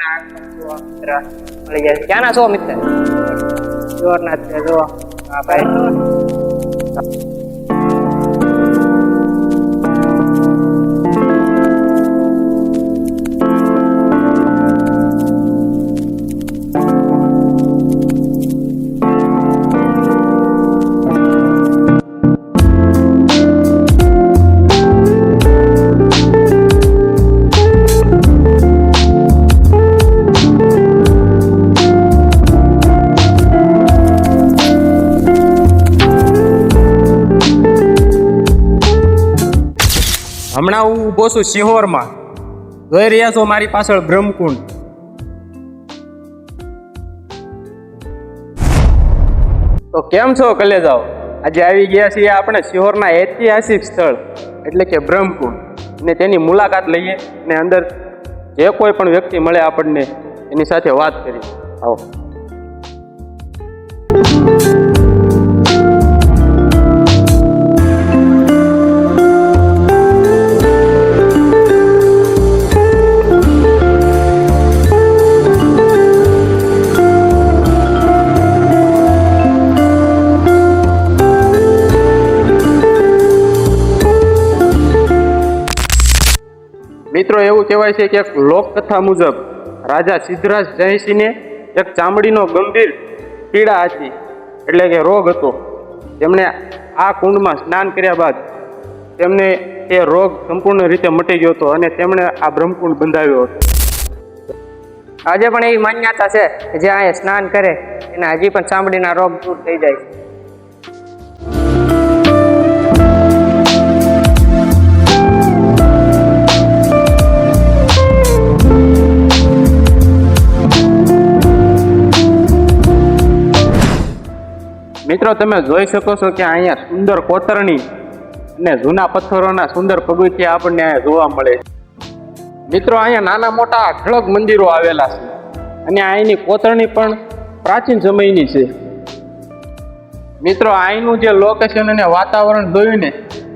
બનાવવા મિત્ર મળી ગયા. ક્યાંના છો મિત્ર? જોરના છે જો. હા ભાઈ હમણાં હું ઊભો છું સિહોરમાં. જોઈ રહ્યા છો મારી પાછળ બ્રહ્મકુંડ. તો કેમ છો કલેજાઓ? આજે આવી ગયા છીએ આપણે સિહોરના ઐતિહાસિક સ્થળ એટલે કે બ્રહ્મકુંડ, અને તેની મુલાકાત લઈએ અને અંદર જે કોઈ પણ વ્યક્તિ મળે આપણને એની સાથે વાત કરી. આવો. મિત્રો, એવું કહેવાય છે કે એક લોકકથા મુજબ રાજા સિદ્ધરાજ જયસિંહને એક ચામડીનો ગંભીર પીડા હતી, એટલે કે રોગ હતો. તેમણે આ કુંડમાં સ્નાન કર્યા બાદ તેમને એ રોગ સંપૂર્ણ રીતે મટી ગયો હતો અને તેમણે આ બ્રહ્મકુંડ બંધાવ્યો હતો. આજે પણ એવી માન્યતા છે કે જે અહીંયા સ્નાન કરે એને હજી પણ ચામડીના રોગ દૂર થઈ જાય છે. મિત્રો, તમે જોઈ શકો છો કે અહીંયા સુંદર કોતરણી અને જૂના પથ્થરોના સુંદર પગથિયા આપણને અહીંયા જોવા મળે છે. મિત્રો, અહીંયા નાના મોટા અઢળક મંદિરો આવેલા છે અને અહીંની કોતરણી પણ પ્રાચીન સમયની છે. મિત્રો, અહીંનું જે લોકેશન અને વાતાવરણ જોયું ને,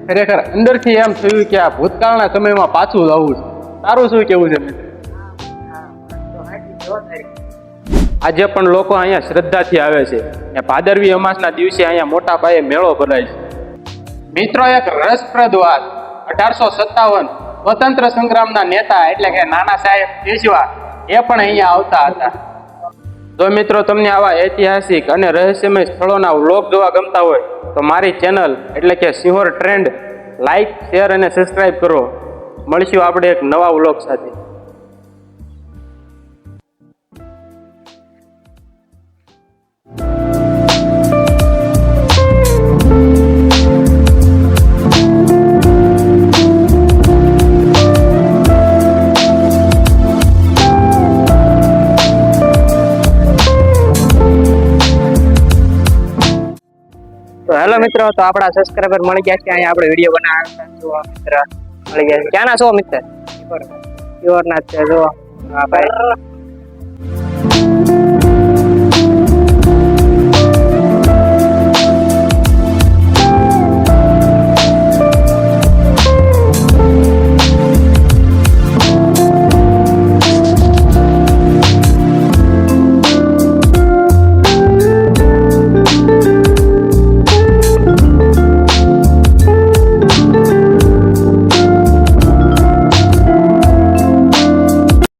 ખરેખર અંદરથી એમ થયું કે આ ભૂતકાળના સમયમાં પાછું જવું છે. તારું શું કેવું છે મિત્રો? આજે પણ લોકો અહીંયા શ્રદ્ધાથી આવે છે. ભાદરવી અમાસના દિવસે અહીંયા મોટા પાયે મેળો ભરાય છે. મિત્રો, એક રસપ્રદ વાત, 1857 સ્વતંત્ર સંગ્રામના નેતા એટલે કે નાના સાહેબ પેશવા એ પણ અહીંયા આવતા હતા. જો મિત્રો તમને આવા ઐતિહાસિક અને રહસ્યમય સ્થળોના વ્લોગ જોવા ગમતા હોય તો મારી ચેનલ એટલે કે સિહોર ટ્રેન્ડ લાઈક, શેર અને સબસ્ક્રાઈબ કરો. મળીશું આપણે એક નવા વ્લોગ સાથે. તો હેલો મિત્રો, તો આપણા સબસ્ક્રાઈબર મળી ગયા છે. અહીંયા આપણે વિડીયો બનાવવા મિત્ર મળી ગયા છે. ક્યાંના છો મિત્ર? જોરના છે જો. હા ભાઈ